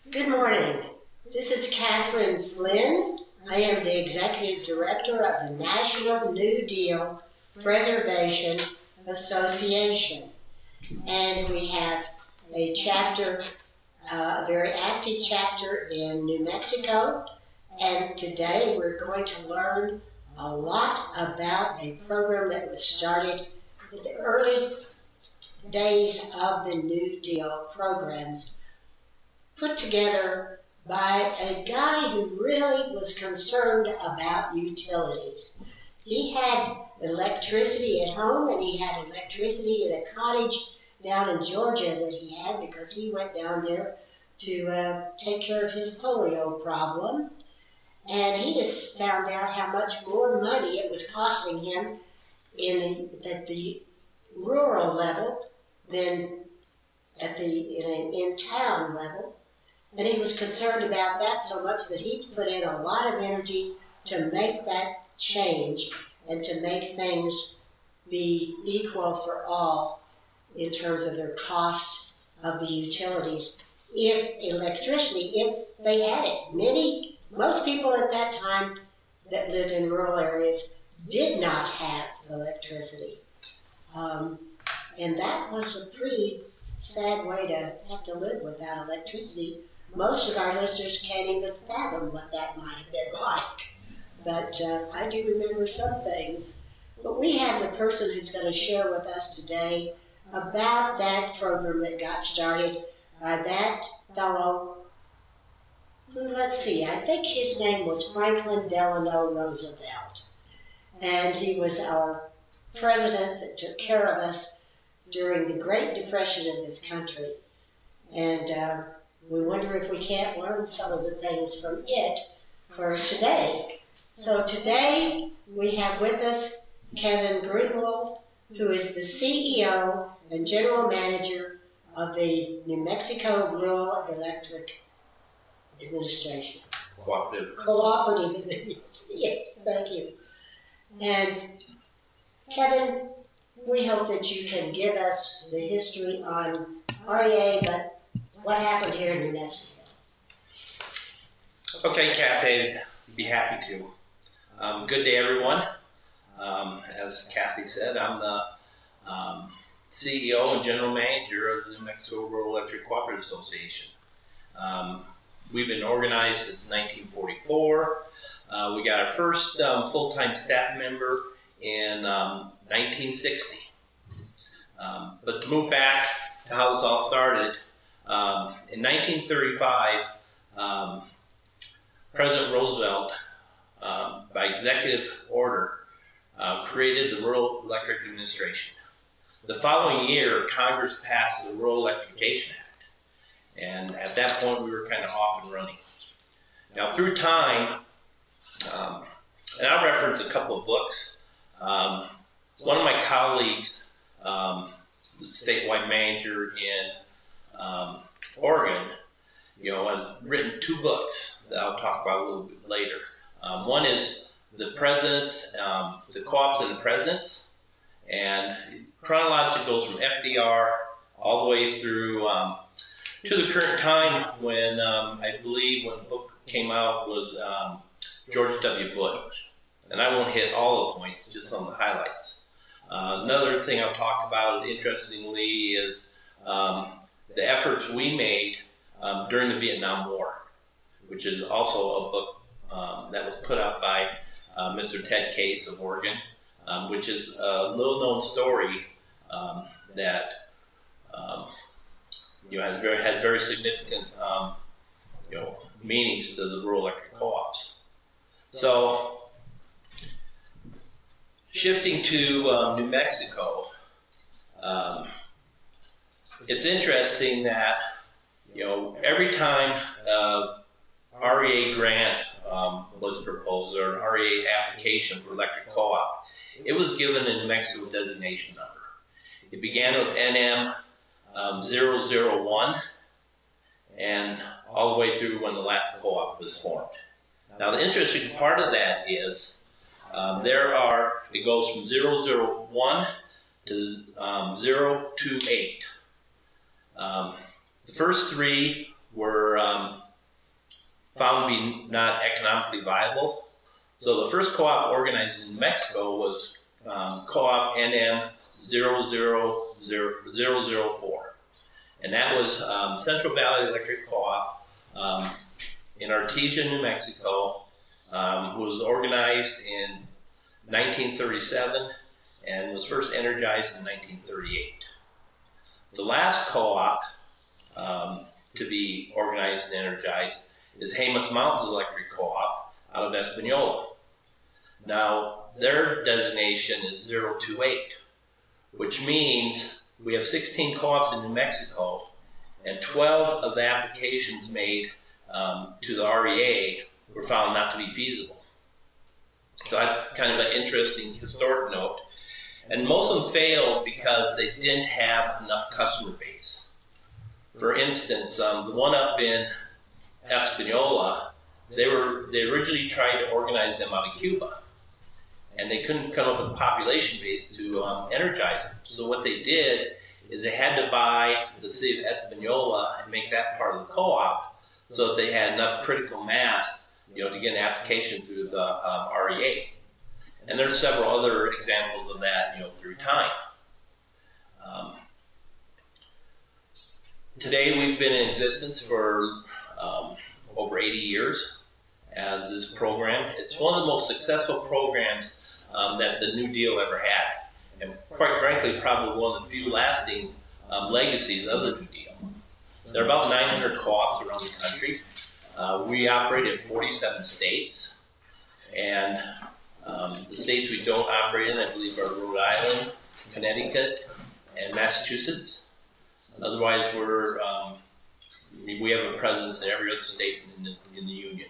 Good morning. This is Catherine Flynn. I am the Executive Director of the National New Deal Preservation Association. And we have a chapter, a very active chapter in New Mexico. And today we're going to learn a lot about a program that was started in the early days of the New Deal programs, put together by a guy who really was concerned about utilities. He had electricity at home, and he had electricity in a cottage down in Georgia that he had because he went down there to take care of his polio problem. And he just found out how much more money it was costing him at the rural level than at the in-town level. And he was concerned about that so much that he put in a lot of energy to make that change and to make things be equal for all in terms of their cost of the utilities. If they had it. Most people at that time that lived in rural areas did not have electricity. And that was a pretty sad way to have to live without electricity. Most of our listeners can't even fathom what that might have been like. But I do remember some things. But we have the person who's going to share with us today about that program that got started by that fellow who, I think his name was Franklin Delano Roosevelt. And he was our president that took care of us during the Great Depression in this country. And we wonder if we can't learn some of the things from it for today. So today we have with us Keven Groenewold, who is the CEO and General Manager of the New Mexico Rural Electric Administration. Cooperative. Yes, thank you. And Keven, we hope that you can give us the history on REA, but what happened here in New Mexico? Okay, Kathy, I'd be happy to. Good day, everyone. As Kathy said, I'm the CEO and General Manager of the New Mexico Rural Electric Cooperative Association. We've been organized since 1944. We got our first full-time staff member in 1960. But to move back to how this all started, in 1935, President Roosevelt, by executive order, created the Rural Electric Administration. The following year, Congress passed the Rural Electrification Act. And at that point, we were kind of off and running. Now, through time, and I'll reference a couple of books. One of my colleagues, the statewide manager in Oregon, has written two books that I'll talk about a little bit later. One is The Presidents, the Co-ops and the Presidents, and chronologically goes from FDR all the way through to the current time when I believe when the book came out was George W. Bush. And I won't hit all the points, just some of the highlights. Another thing I'll talk about, interestingly, is the efforts we made during the Vietnam War, which is also a book that was put out by Mr. Ted Case of Oregon, which is a little-known story that has very significant meanings to the rural electric co-ops. So, shifting to New Mexico, it's interesting that every time REA grant was proposed, or an REA application for electric co-op, it was given a New Mexico designation number. It began with NM 001 and all the way through when the last co-op was formed. Now, the interesting part of that is it goes from 001 to 028. The first three were found to be not economically viable. So the first co-op organized in New Mexico was Co-op NM 00004. And that was Central Valley Electric Co-op in Artesia, New Mexico, who was organized in 1937 and was first energized in 1938. The last co-op to be organized and energized is Jemez Mountains Electric Co-op out of Espanola. Now, their designation is 028, which means we have 16 co-ops in New Mexico, and 12 of the applications made to the REA were found not to be feasible. So that's kind of an interesting historic note. And most of them failed because they didn't have enough customer base. For instance, the one up in Espanola, they originally tried to organize them out of Cuba, and they couldn't come up with a population base to energize them. So what they did is they had to buy the city of Espanola and make that part of the co-op so that they had enough critical mass, to get an application through the REA. And there's several other examples of that, through time. Today we've been in existence for over 80 years as this program. It's one of the most successful programs that the New Deal ever had. And quite frankly, probably one of the few lasting legacies of the New Deal. There are about 900 co-ops around the country. We operate in 47 states. And the states we don't operate in, I believe, are Rhode Island, Connecticut, and Massachusetts. Otherwise, we have a presence in every other state in the union.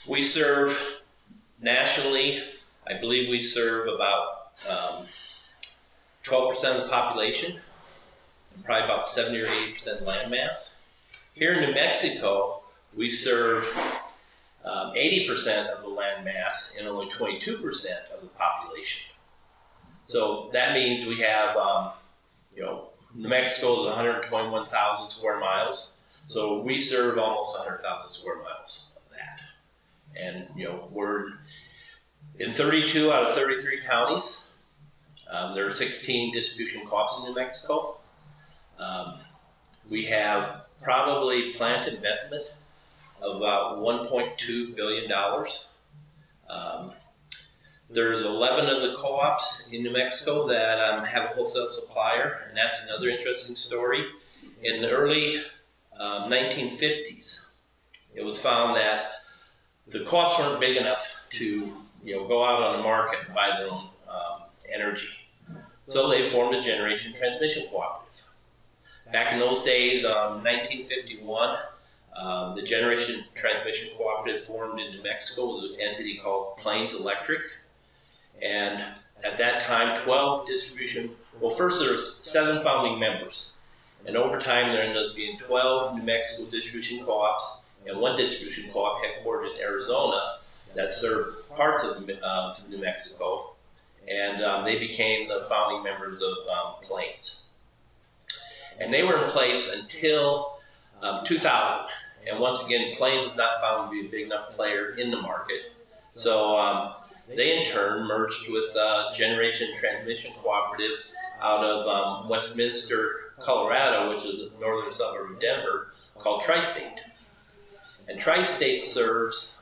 We serve nationally. I believe we serve about 12% of the population, and probably about 70 or 80% land mass. Here in New Mexico, we serve 80% of the land mass and only 22% of the population. So that means we have, New Mexico is 121,000 square miles. So we serve almost 100,000 square miles of that. And, we're in 32 out of 33 counties. There are 16 distribution co-ops in New Mexico. We have probably plant investment of about $1.2 billion. There's 11 of the co-ops in New Mexico that have a wholesale supplier, and that's another interesting story. In the early 1950s, it was found that the co-ops weren't big enough to go out on the market and buy their own energy. So they formed a generation transmission cooperative. Back in those days, 1951, the Generation Transmission Cooperative formed in New Mexico was an entity called Plains Electric. And at that time, 12 distribution, first there were 7 founding members. And over time, there ended up being 12 New Mexico distribution co-ops and 1 distribution co-op headquartered in Arizona that served parts of New Mexico. And they became the founding members of Plains. And they were in place until 2000. And once again, Plains was not found to be a big enough player in the market. So they in turn merged with Generation Transmission Cooperative out of Westminster, Colorado, which is a northern suburb of Denver, called Tri-State. And Tri-State serves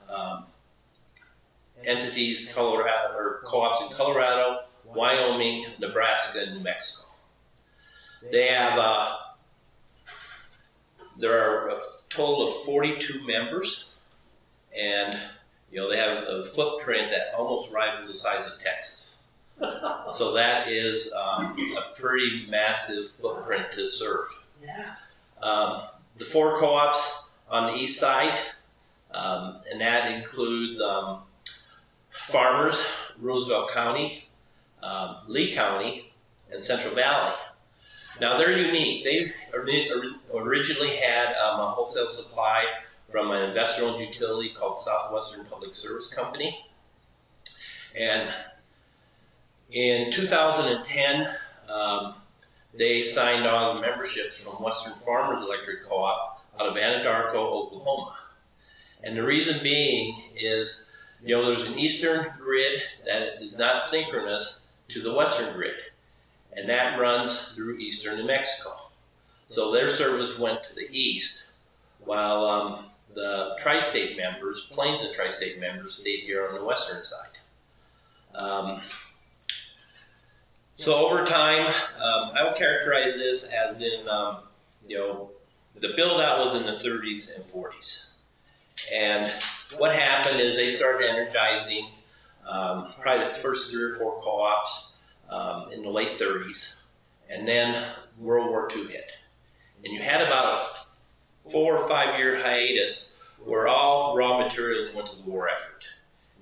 entities, co-ops in Colorado, Wyoming, Nebraska, and New Mexico. They have there are a total of 42 members, and they have a footprint that almost rivals the size of Texas. So that is a pretty massive footprint to serve. Yeah. The 4 co-ops on the east side, and that includes Farmers, Roosevelt County, Lee County, and Central Valley. Now they're unique. They originally had a wholesale supply from an investor-owned utility called Southwestern Public Service Company. And in 2010, they signed on memberships from Western Farmers Electric Co-op out of Anadarko, Oklahoma. And the reason being is, there's an eastern grid that is not synchronous to the western grid, and that runs through eastern New Mexico. So their service went to the east, while the tri-state members, Plains and tri-state members, stayed here on the western side. So over time, I would characterize this as in, the build out was in the 30s and 40s. And what happened is they started energizing probably the first 3 or 4 co-ops in the late 30s. And then World War II hit. And you had about a 4 or 5 year hiatus where all raw materials went to the war effort.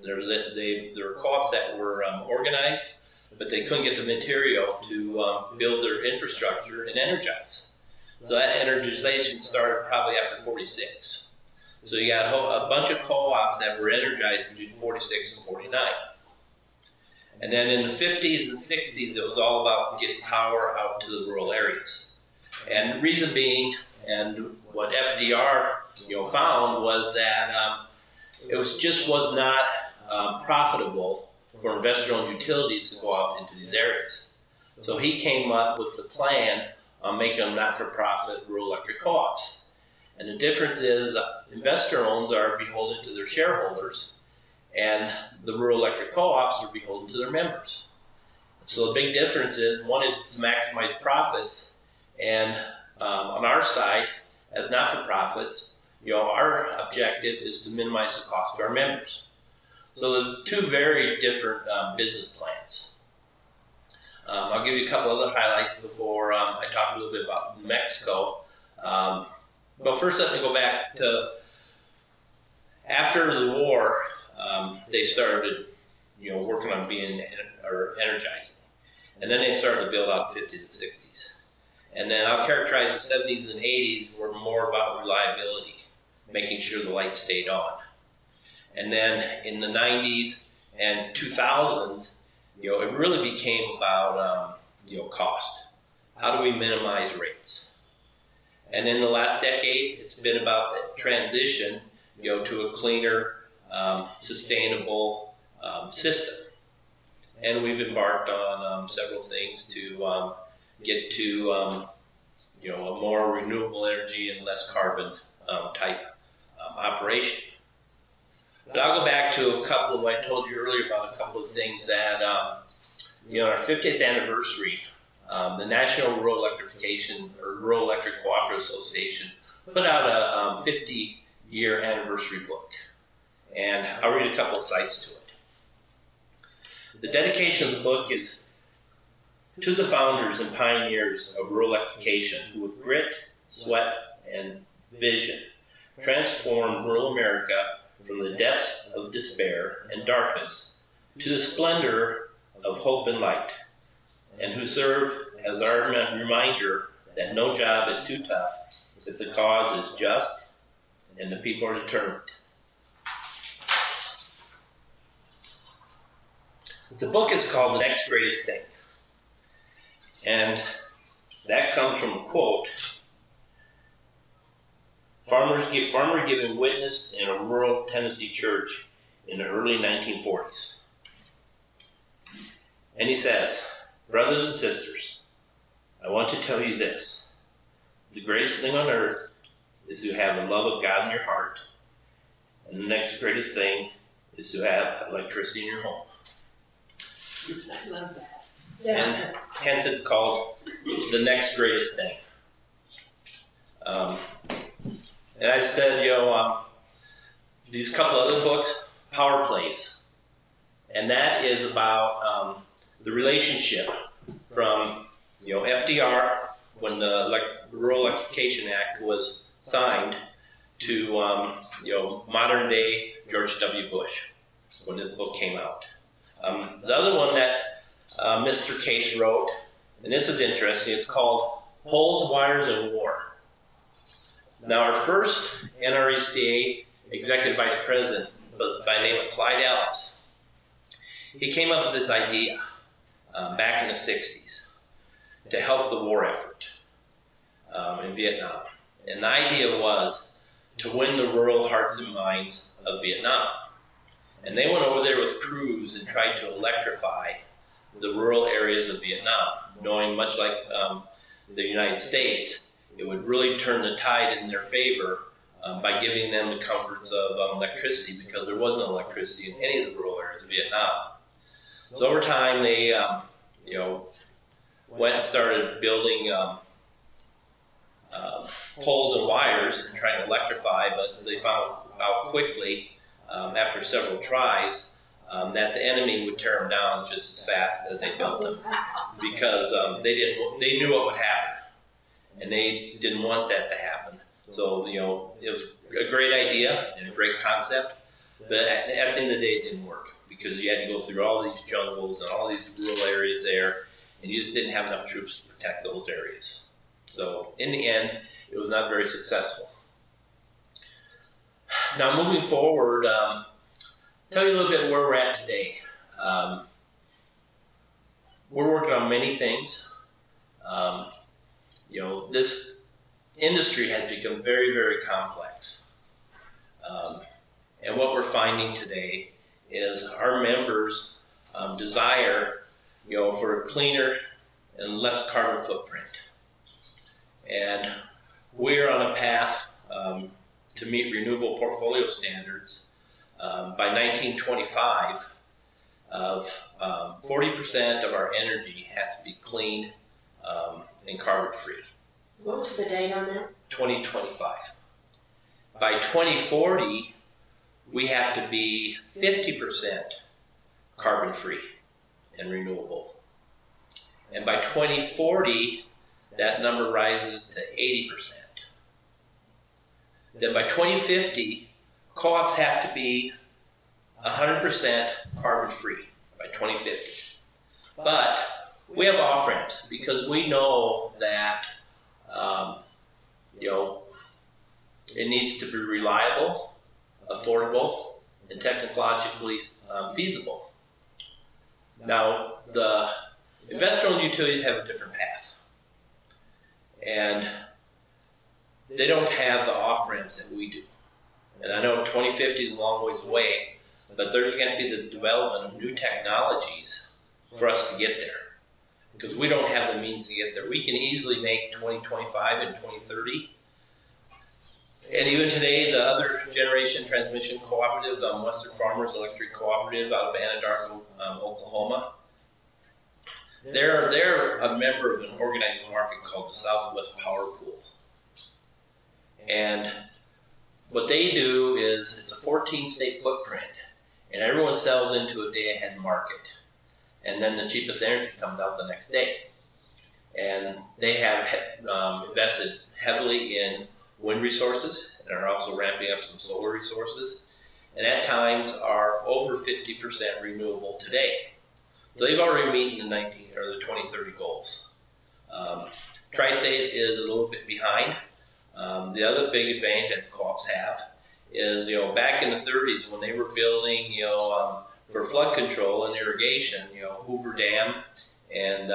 There were co-ops that were organized, but they couldn't get the material to build their infrastructure and energize. So that energization started probably after 46. So you got a bunch of co-ops that were energized between 46 and 49. And then in the 50s and 60s, it was all about getting power out to the rural areas. And the reason being, and what FDR found was that it was not profitable for investor-owned utilities to go out into these areas. So he came up with the plan on making them not-for-profit rural electric co-ops. And the difference is investor-owns are beholden to their shareholders, and the rural electric co-ops are beholden to their members. So the big difference is one is to maximize profits, and on our side, as not-for-profits, our objective is to minimize the cost to our members. So the two very different business plans. I'll give you a couple other highlights before I talk a little bit about New Mexico. But first, let me go back to after the war. They started, working on energizing, and then they started to build out the 50s and 60s. And then I'll characterize the 70s and 80s were more about reliability, making sure the lights stayed on. And then in the 90s and 2000s, it really became about cost. How do we minimize rates? And in the last decade, it's been about the transition, to a cleaner, sustainable system. And we've embarked on several things to get to, a more renewable energy and less carbon type operation. But I'll go back to a couple of what I told you earlier about a couple of things that, our 50th anniversary. The National Rural Electrification or Rural Electric Cooperative Association put out a 50-year anniversary book, and I'll read a couple of sites to it. The dedication of the book is to the founders and pioneers of rural electrification who with grit, sweat, and vision transformed rural America from the depths of despair and darkness to the splendor of hope and light, and who serve as our reminder that no job is too tough if the cause is just and the people are determined. The book is called The Next Greatest Thing, and that comes from a quote, farmer giving witness in a rural Tennessee church in the early 1940s. And he says, "Brothers and sisters, I want to tell you this. The greatest thing on earth is to have the love of God in your heart, and the next greatest thing is to have electricity in your home." I love that. And hence it's called The Next Greatest Thing. And I said, these couple other books, Power Plays, and that is about the relationship from FDR when the Rural Electrification Act was signed to modern day George W. Bush when the book came out. The other one that Mr. Case wrote, and this is interesting, it's called Poles, Wires, and War. Now our first NRECA executive vice president was by the name of Clyde Ellis. He came up with this idea back in the 60s to help the war effort in Vietnam. And the idea was to win the rural hearts and minds of Vietnam. And they went over there with crews and tried to electrify the rural areas of Vietnam, knowing much like the United States, it would really turn the tide in their favor by giving them the comforts of electricity, because there wasn't electricity in any of the rural areas of Vietnam. So over time, they went and started building poles and wires and trying to electrify, but they found out quickly after several tries that the enemy would tear them down just as fast as they built them, because they knew what would happen, and they didn't want that to happen. So it was a great idea and a great concept, but at the end of the day, it didn't work, because you had to go through all these jungles and all these rural areas there, and you just didn't have enough troops to protect those areas. So in the end, it was not very successful. Now moving forward, tell you a little bit where we're at today. We're working on many things. This industry has become very, very complex. And what we're finding today is our members desire, for a cleaner and less carbon footprint. And we're on a path to meet renewable portfolio standards by 1925. Of 40% of our energy has to be clean and carbon free. What was the date on that? 2025. By 2040, we have to be 50% carbon free and renewable. And by 2040, that number rises to 80%. Then by 2050, co-ops have to be 100% carbon free by 2050. But we have off-ramps, because we know that it needs to be reliable, affordable, and technologically feasible. Now, the investor-owned utilities have a different path, and they don't have the off-ramps that we do. And I know 2050 is a long ways away, but there's going to be the development of new technologies for us to get there, because we don't have the means to get there. We can easily make 2025 and 2030. And even today, the other generation transmission cooperative, Western Farmers Electric Cooperative out of Anadarko, Oklahoma, they're a member of an organized market called the Southwest Power Pool. And what they do is, it's a 14-state footprint, and everyone sells into a day-ahead market. And then the cheapest energy comes out the next day. And they have invested heavily in wind resources, and are also ramping up some solar resources, and at times are over 50% renewable today. So they've already meeting the 2030 goals. Tri-State is a little bit behind. The other big advantage that the co-ops have is, back in the 30s when they were building, for flood control and irrigation, Hoover Dam and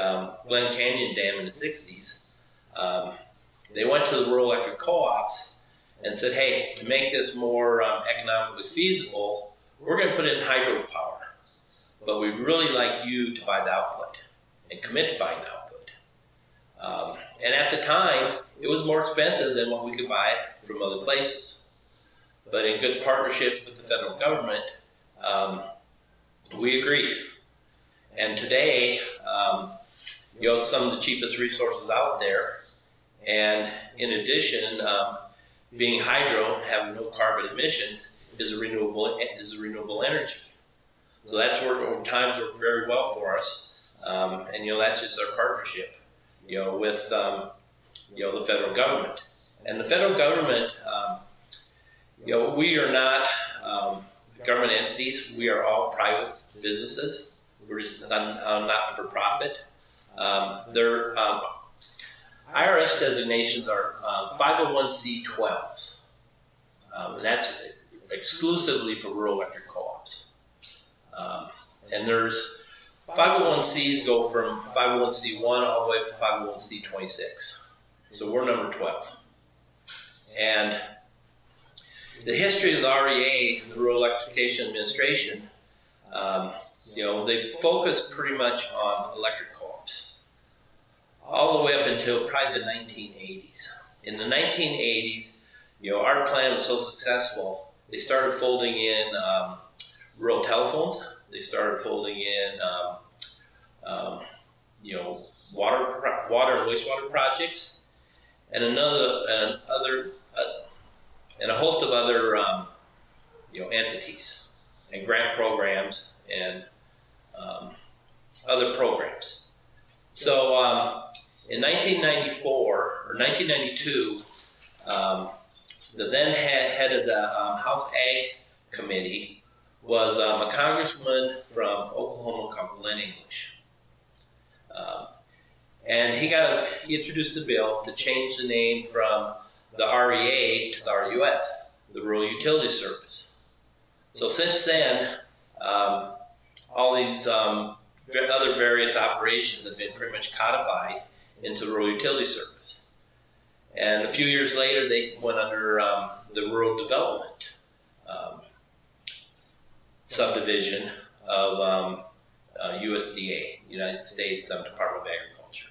Glen Canyon Dam in the 60s, they went to the rural electric co-ops and said, hey, to make this more economically feasible, we're going to put in hydropower, but we'd really like you to buy the output and commit to buying the output. And at the time, it was more expensive than what we could buy it from other places. But in good partnership with the federal government, we agreed. And today, it's some of the cheapest resources out there. And in addition, being hydro and having no carbon emissions is a renewable energy. So that's worked over time, worked very well for us. And that's just our partnership, with the federal government. And the federal government, we are not government entities. We are all private businesses. We're just not for profit. Their IRS designations are 501c12s, and that's exclusively for rural electric co-ops. And there's 501Cs go from 501C1 all the way up to 501C26. So we're number 12. And the history of the REA, the Rural Electrification Administration, they focused pretty much on electric co-ops all the way up until probably the 1980s. In the 1980s, our plan was so successful, they started folding in rural telephones. They started folding in, water and wastewater projects, and and a host of other, entities and grant programs and other programs. So in 1994 or 1992, the then head of the House Ag Committee was a congressman from Oklahoma called Glenn English. And he introduced a bill to change the name from the REA to the RUS, the Rural Utility Service. So since then, all these other various operations have been pretty much codified into the Rural Utility Service. And a few years later, they went under the Rural Development subdivision of USDA, United States Department of Agriculture.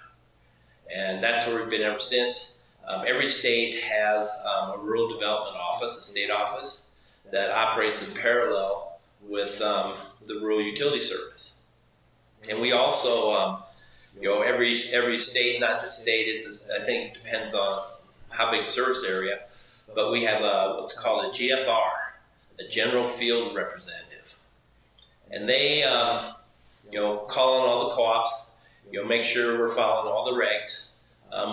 And that's where we've been ever since. Every state has a Rural Development Office, a state office, that operates in parallel with the Rural Utility Service. And we also, every state, not just state, I think it depends on how big service area, but we have what's called a GFR, a General Field Representative. And they, call on all the co-ops, make sure we're following all the regs.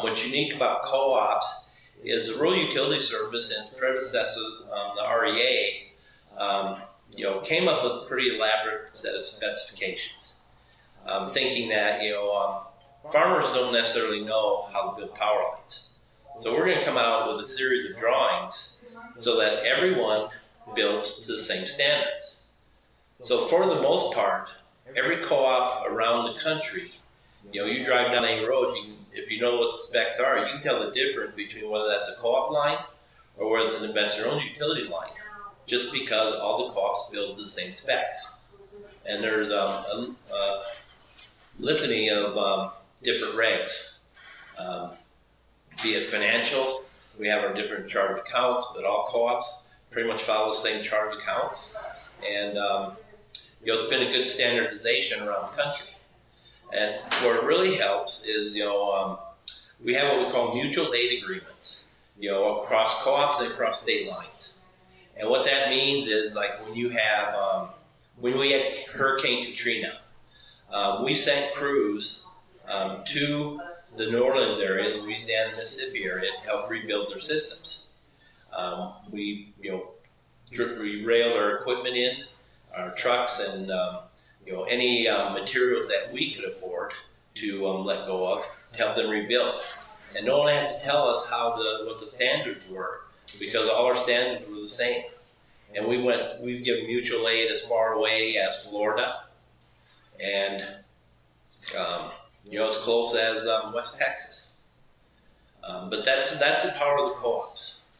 What's unique about co-ops is the Rural Utility Service and its predecessor, the REA, came up with a pretty elaborate set of specifications, thinking that, farmers don't necessarily know how to build power lines. So we're going to come out with a series of drawings so that everyone builds to the same standards. So for the most part, every co-op around the country, you drive down any road, if you know what the specs are, you can tell the difference between whether that's a co-op line or whether it's an investor-owned utility line, just because all the co-ops build the same specs. And there's a litany of different regs, be it financial. We have our different chart of accounts, but all co-ops pretty much follow the same chart of accounts. And it's been a good standardization around the country. And what really helps is, we have what we call mutual aid agreements, across co-ops and across state lines. And what that means is, like, when we had Hurricane Katrina, we sent crews to the New Orleans area, the Louisiana, Mississippi area to help rebuild their systems. We railed our equipment in, our trucks, and any materials that we could afford to let go of to help them rebuild. And no one had to tell us what the standards were, because all our standards were the same. And we've given mutual aid as far away as Florida, and as close as West Texas. But that's the power of the co-ops.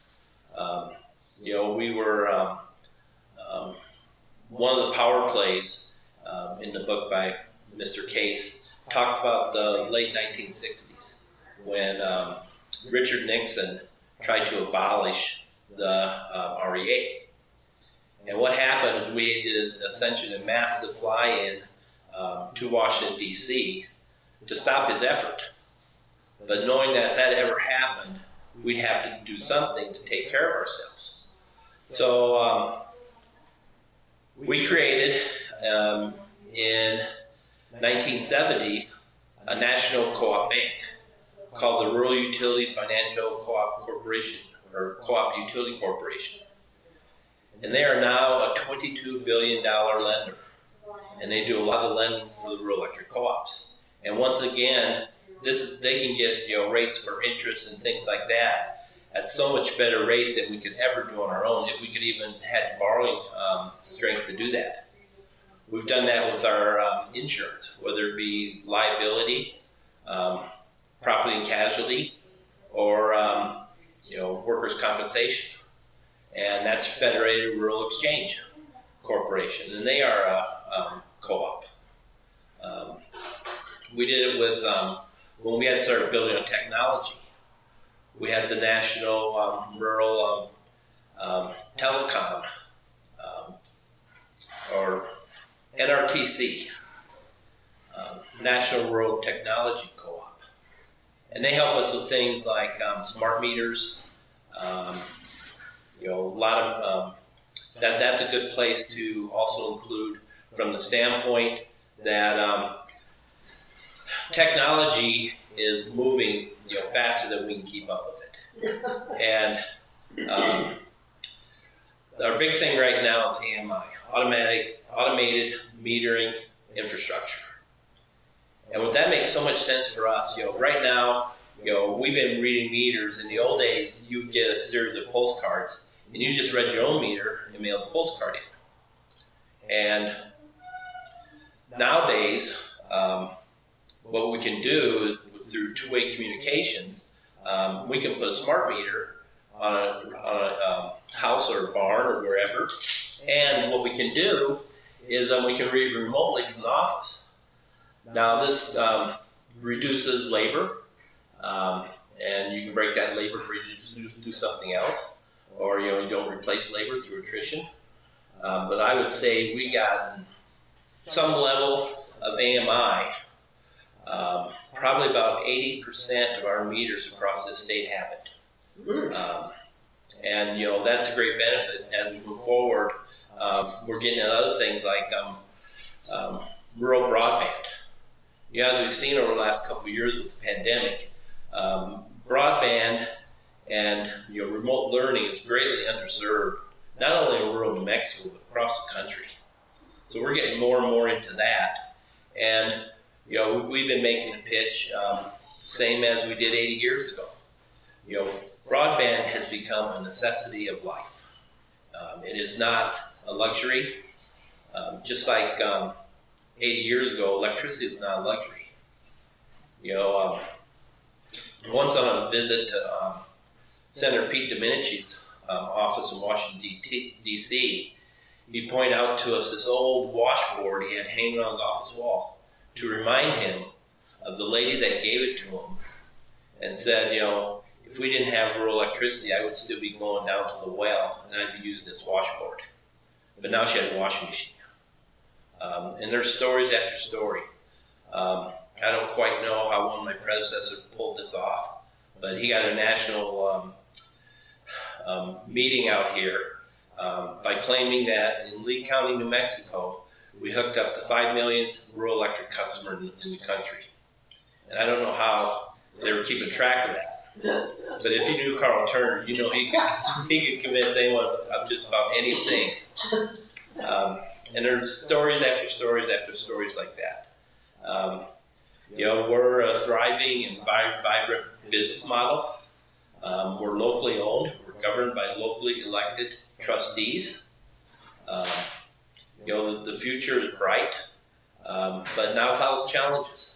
We were one of the power plays in the book by Mr. Case talks about the late 1960s when Richard Nixon tried to abolish the REA. And what happened is we did essentially a massive fly-in to Washington, D.C. to stop his effort. But knowing that if that ever happened, we'd have to do something to take care of ourselves. So we created, in 1970, a national co-op bank called the Rural Utility Financial Co-op Corporation, or Co-op Utility Corporation. And they are now a $22 billion lender. And they do a lot of lending for the rural electric co-ops. And once again, they can get rates for interest and things like that at so much better rate than we could ever do on our own, if we could even had borrowing strength to do that. We've done that with our insurance, whether it be liability, property and casualty, or workers' compensation. And that's Federated Rural Exchange Corporation, and they are a co-op. We did it with when we had started building on technology. We had the National Rural Telecom, or NRTC, National Rural Technology Co-op. And they help us with things like smart meters, a lot of, that's a good place to also include from the standpoint that technology is moving faster than we can keep up with it. And our big thing right now is AMI, automated metering infrastructure. And what that makes so much sense for us, right now, we've been reading meters. In the old days, you would get a series of postcards, and you just read your own meter and mailed the postcard in. And nowadays, what we can do through two-way communications, we can put a smart meter on a house or a barn or wherever, and what we can do is we can read remotely from the office. Now this reduces labor, and you can break that labor free to do something else, or you don't replace labor through attrition. But I would say we got some level of AMI. Probably about 80% of our meters across this state have it. And that's a great benefit as we move forward. We're getting at other things like rural broadband. As we've seen over the last couple of years with the pandemic, broadband and remote learning is greatly underserved, not only in rural New Mexico, but across the country. So we're getting more and more into that. And we've been making a pitch, same as we did 80 years ago. Broadband has become a necessity of life. It is not a luxury. Just like 80 years ago, electricity was not a luxury. Once on a visit to Senator Pete Domenici's office in Washington, D.C., he'd point out to us this old washboard he had hanging on his office wall to remind him of the lady that gave it to him and said, if we didn't have rural electricity, I would still be going down to the well and I'd be using this washboard. But now she had a washing machine. And there's stories after story. I don't quite know how one of my predecessors pulled this off, but he got a national meeting out here by claiming that in Lee County, New Mexico, we hooked up the 5 millionth rural electric customer in the country. And I don't know how they were keeping track of that. But if you knew Carl Turner, he could convince anyone of just about anything. And there's stories after stories after stories like that. We're a thriving and vibrant business model. We're locally owned. We're governed by locally elected trustees. The future is bright, but now without its challenges.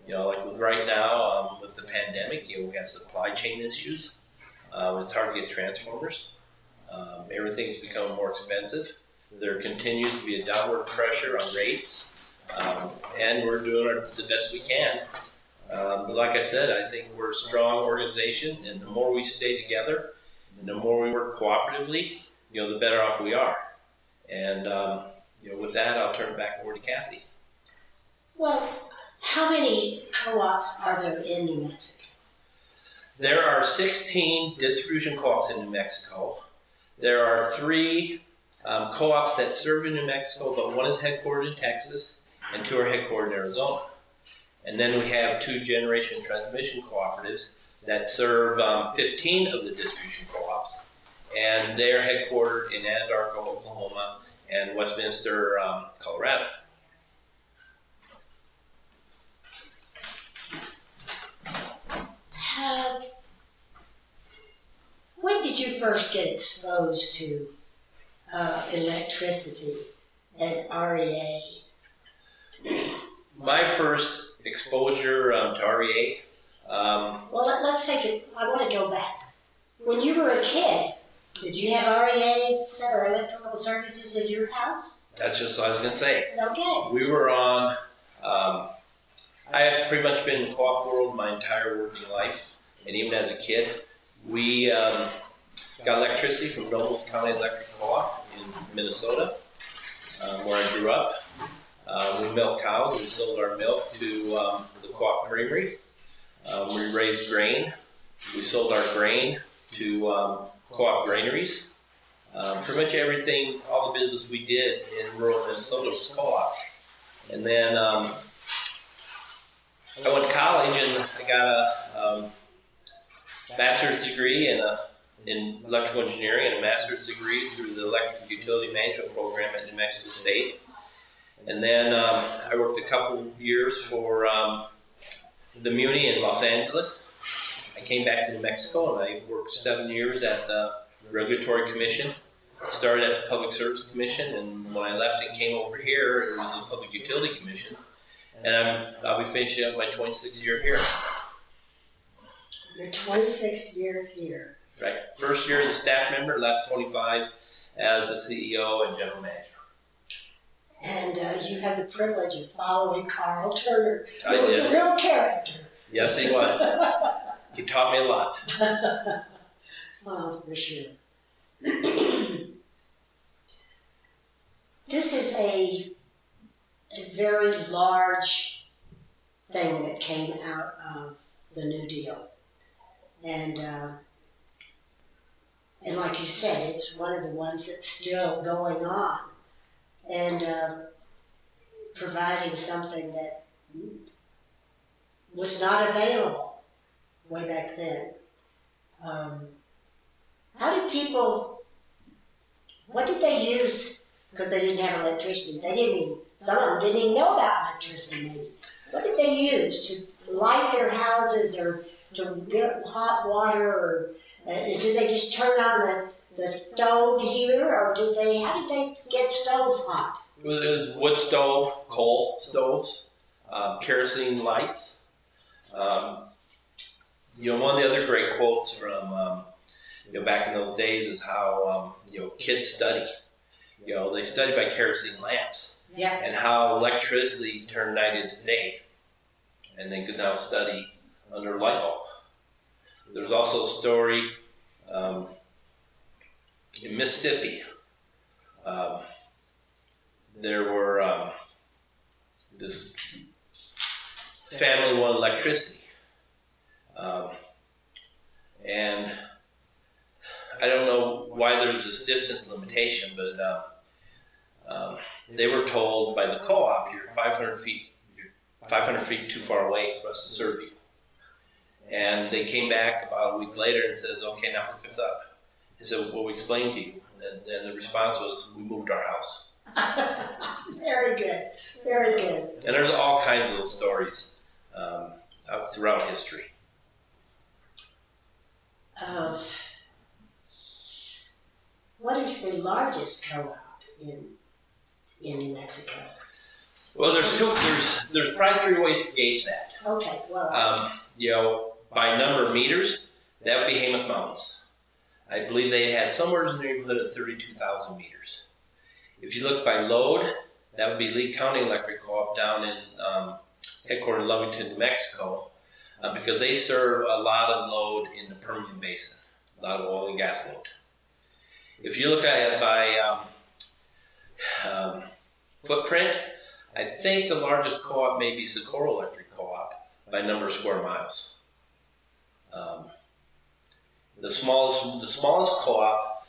Like with right now, with the pandemic, we got supply chain issues. It's hard to get transformers. Everything's become more expensive. There continues to be a downward pressure on rates, and we're doing the best we can. But like I said, I think we're a strong organization, and the more we stay together, and the more we work cooperatively, the better off we are. And with that, I'll turn it back over to Kathy. Well, how many co-ops are there in New Mexico? There are 16 distribution co-ops in New Mexico. There are 3 co-ops that serve in New Mexico, but one is headquartered in Texas and 2 are headquartered in Arizona. And then we have 2 generation transmission cooperatives that serve 15 of the distribution co-ops. And they're headquartered in Anadarko, Oklahoma, and Westminster, Colorado. When did you first get exposed to electricity and REA? My first exposure to REA. Well, let's take it. I want to go back. When you were a kid, did you have REA or electrical services in your house? That's just what I was going to say. Okay. We were on. I have pretty much been in the co-op world my entire working life, and even as a kid, we got electricity from Groenewold County Electric Co-op in Minnesota, where I grew up. We milked cows. We sold our milk to the co-op creamery. We raised grain. We sold our grain to co-op granaries. Pretty much everything, all the business we did in rural Minnesota was co-ops. And then I went to college and I got a bachelor's degree in electrical engineering and a master's degree through the electric utility management program at New Mexico State. And then I worked a couple years for the Muni in Los Angeles. I came back to New Mexico and I worked 7 years at the Regulatory Commission. Started at the Public Service Commission, and when I left and came over here, it was the Public Utility Commission. And I'll be finishing up my 26th year here. Your 26th year here. Right. First year as a staff member, last 25 as a CEO and general manager. And you had the privilege of following Carl Turner, who I was did. a real character. Yes, he was. He taught me a lot. Oh, for sure. This is a very large thing that came out of the New Deal. And like you said, it's one of the ones that's still going on. And providing something that was not available way back then. How did people, what did they use? Because they didn't have electricity. Some of them didn't even know about electricity maybe. What did they use to light their houses or to get hot water? Or did they just turn on the stove here? Or how did they get stoves hot? It was wood stove, coal stoves, kerosene lights. One of the other great quotes from back in those days is how kids study. They study by kerosene lamps. Yeah. And how electricity turned night into day, and they could now study under a light bulb. There's also a story in Mississippi. There were this family wanted electricity, and I don't know why there was this distance limitation, but they were told by the co-op, you're 500 feet too far away for us to serve you. And they came back about a week later and says, okay, now hook us up. He said, well, we explained to you. And the response was, we moved our house. Very good. Very good. And there's all kinds of those stories throughout history. What is the largest co-op in New Mexico? Well, there's probably 3 ways to gauge that. Okay, well. By number of meters, that would be Jemez Mountains. I believe they had somewhere in the neighborhood of 32,000 meters. If you look by load, that would be Lee County Electric Co-op down in headquartered in Lovington, New Mexico, because they serve a lot of load in the Permian Basin, a lot of oil and gas load. If you look at it by footprint, I think the largest co-op may be Socorro Electric Co-op by number of square miles. The smallest co-op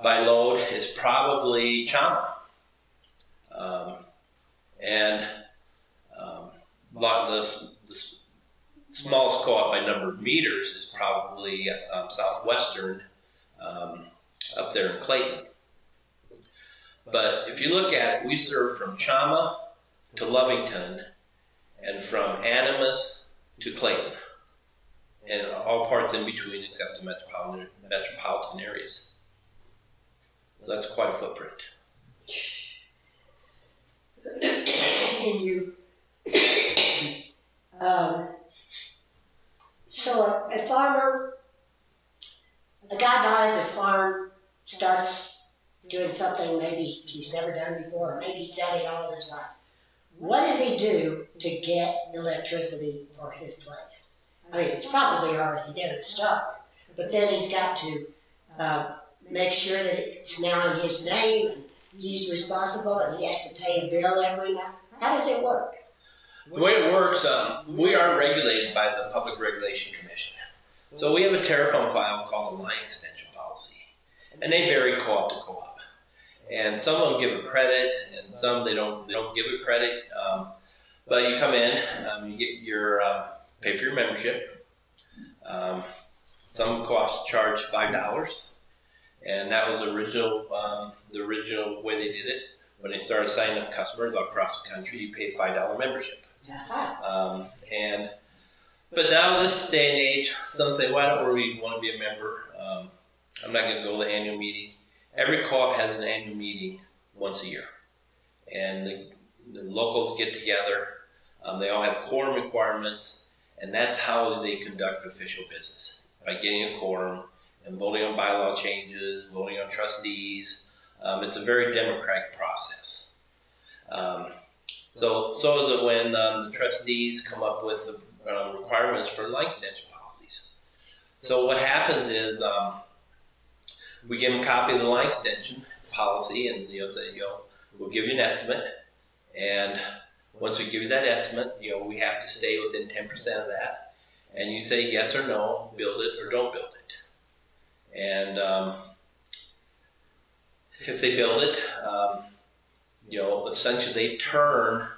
by load is probably Chama, and the smallest co-op by number of meters is probably Southwestern up there in Clayton. But if you look at it, we serve from Chama to Lovington and from Animas to Clayton, and all parts in between except the metropolitan areas. So that's quite a footprint. and you, so a farmer, a guy buys a farm, starts doing something maybe he's never done before, or maybe he's done it all his life. What does he do to get electricity for his place? I mean, it's probably already there to start, but then he's got to make sure that it's now in his name, and he's responsible, and he has to pay a bill every month. How does it work? The way it works, we are regulated by the Public Regulation Commission. So we have a tariff on file called a line extension policy, and they vary co-op to co-op. And some of them give a credit, and some they don't give a credit. But you come in, you get your pay for your membership. Some co-ops charge $5, and that was the original way they did it. When they started signing up customers all across the country, you paid $5 membership. But now this day and age, some say, "Why don't we want to be a member?" I'm not going to go to the annual meeting. Every co-op has an annual meeting once a year, and the locals get together. They all have quorum requirements, and that's how they conduct official business, by getting a quorum and voting on bylaw changes, voting on trustees. It's a very democratic process. So is it when the trustees come up with the requirements for line extension policies. So what happens is we give them a copy of the line extension policy, and say, we'll give you an estimate, and once we give you that estimate, we have to stay within 10% of that, and you say yes or no, build it or don't build it. And if they build it, essentially they turn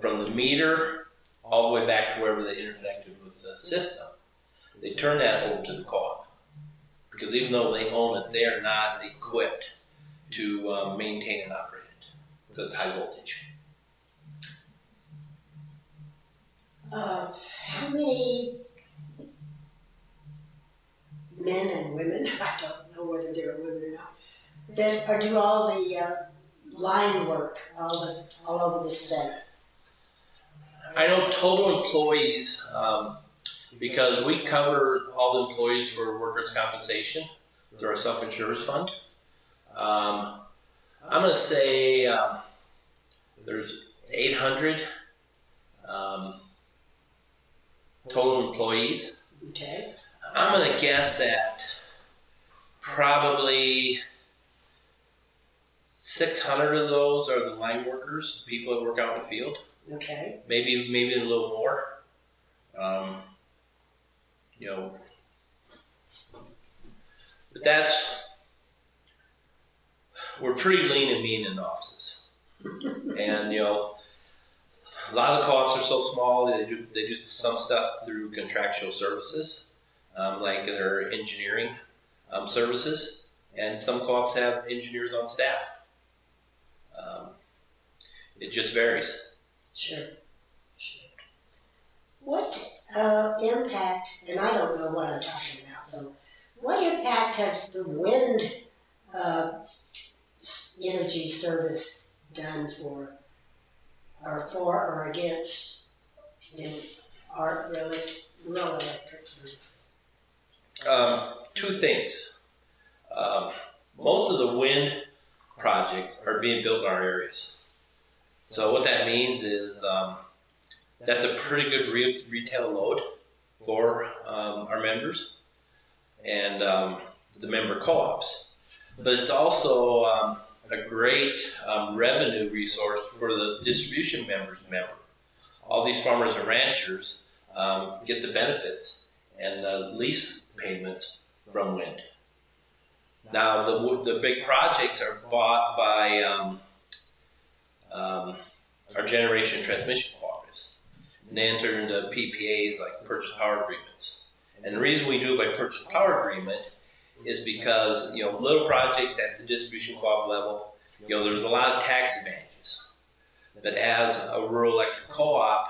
from the meter all the way back to wherever they interconnected with the system. They turn that over to the co-op, because even though they own it, they are not equipped to maintain and operate it, because it's high voltage. How many men and women, I don't know whether there are women or not, that do all the line work all over the state? I know total employees, because we cover all the employees for workers' compensation through our self-insurance fund. I'm going to say there's 800 total employees. Okay. I'm going to guess that probably 600 of those are the line workers, people that work out in the field. Okay. Maybe a little more. But we're pretty lean and mean in the offices. And, a lot of the co-ops are so small, they do some stuff through contractual services, like their engineering services, and some co-ops have engineers on staff. It just varies. Sure. What impact, and I don't know what I'm talking about, so what impact has the wind energy service done for or against our rural electric services? Two things. Most of the wind projects are being built in our areas. So what that means is that's a pretty good retail load for our members and the member co-ops. But it's also a great revenue resource for the distribution members. All these farmers and ranchers get the benefits and the lease payments from wind. Now the big projects are bought by our generation transmission cooperatives, and they enter into PPAs, like purchase power agreements. And the reason we do it by purchase power agreement is because little projects at the distribution co-op level, there's a lot of tax advantages. But as a rural electric co-op,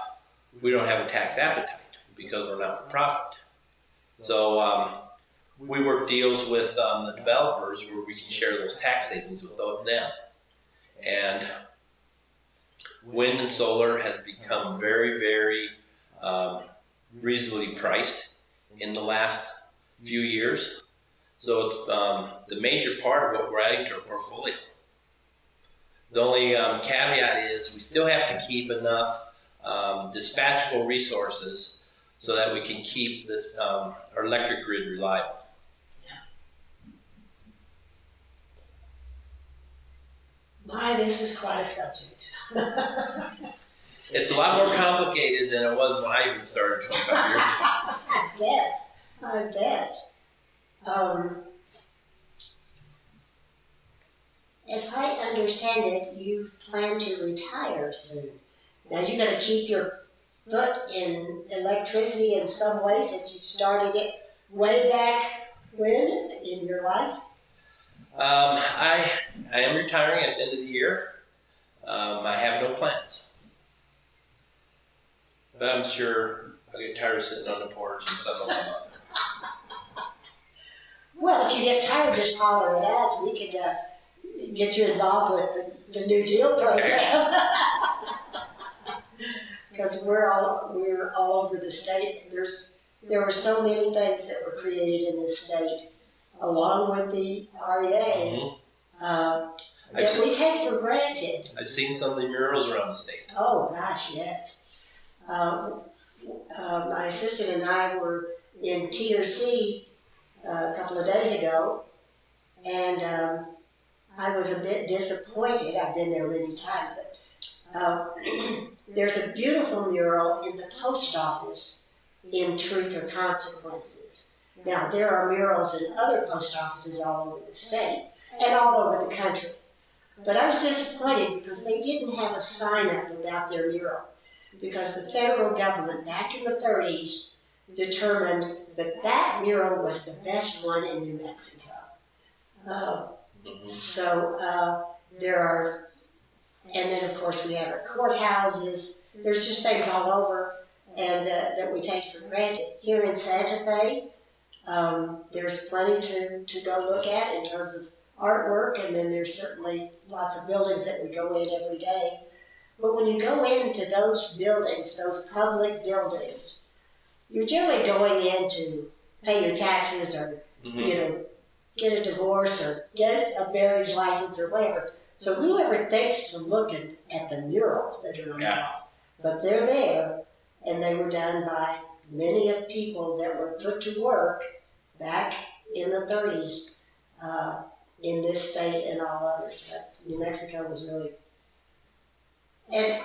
we don't have a tax appetite because we're not for profit. So we work deals with the developers where we can share those tax savings with them. And wind and solar has become very, very reasonably priced in the last few years. So it's the major part of what we're adding to our portfolio. The only caveat is we still have to keep enough dispatchable resources so that we can keep this our electric grid reliable. My, this is quite a subject. It's a lot more complicated than it was when I even started 25 years ago. I bet. As I understand it, you plan to retire soon. Now you're going to keep your foot in electricity in some way since you started it way back when in your life? I am retiring at the end of the year. I have no plans. But I'm sure I'll get tired of sitting on the porch and stuff like that. Well, if you get tired, just holler at us. We could get you involved with the New Deal program. Because we're all over the state. There were so many things that were created in this state, along with the REA, that we take for granted. I've seen some of the murals around the state. Oh gosh, yes. My assistant and I were in TRC a couple of days ago, and I was a bit disappointed. I've been there many times, but there's a beautiful mural in the post office in Truth or Consequences. Now, there are murals in other post offices all over the state and all over the country. But I was disappointed because they didn't have a sign up about their mural, because the federal government back in the 30s determined that that mural was the best one in New Mexico. So there are, and then of course we have our courthouses. There's just things all over and that we take for granted. Here in Santa Fe, there's plenty to go look at in terms of artwork, and then there's certainly lots of buildings that we go in every day. But when you go into those buildings, those public buildings, you're generally going in to pay your taxes or, get a divorce or get a marriage license or whatever. So whoever thinks of looking at the murals that are on the walls, but they're there, and they were done by many of people that were put to work back in the 30s in this state and all others. But New Mexico was really... And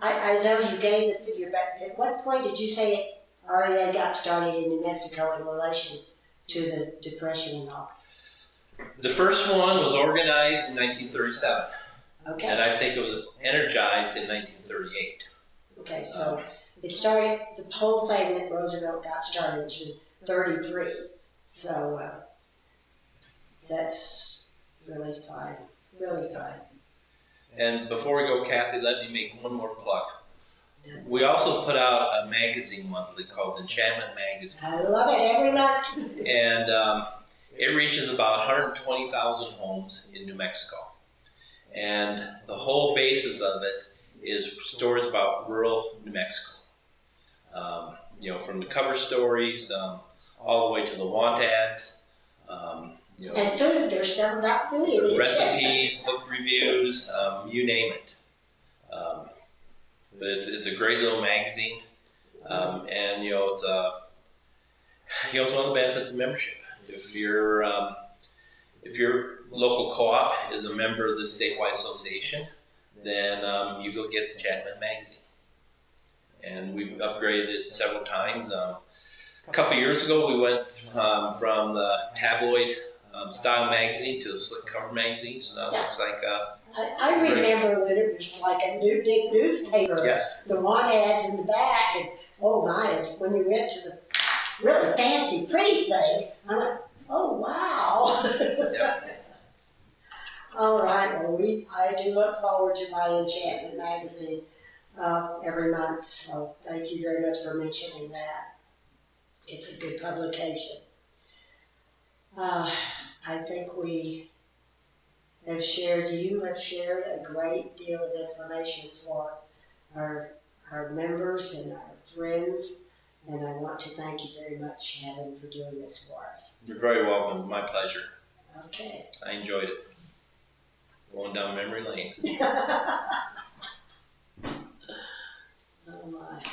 I know you gave the figure, but at what point did you say REA got started in New Mexico in relation to the Depression and all? The first one was organized in 1937. Okay. And I think it was energized in 1938. Okay, so it started, the whole thing that Roosevelt got started was in 33. So that's really fine, really fine. And before we go, Kathy, let me make one more plug. We also put out a magazine monthly called Enchantment Magazine. I love it every month. And it reaches about 120,000 homes in New Mexico. And the whole basis of it is stories about rural New Mexico. From the cover stories all the way to the want ads. And food, there's stuff about food in it. Recipes, book reviews, you name it. But it's a great little magazine, and it's one of the benefits of membership. If your local co-op is a member of the statewide association, then you go get the Chapman magazine. And we've upgraded it several times. A couple of years ago, we went from the tabloid style magazine to the slip cover magazine, so now it looks like I remember when it was like a new big newspaper. Yes. The want ads in the back, and oh my, when you went to the really fancy, pretty thing, I went, oh wow. Yep. All right, well I do look forward to my Enchantment magazine every month, so thank you very much for mentioning that. It's a good publication. I think we you have shared a great deal of information for our members and our friends, and I want to thank you very much, Keven, for doing this for us. You're very welcome. My pleasure. Okay. I enjoyed it. Going down memory lane. Oh my.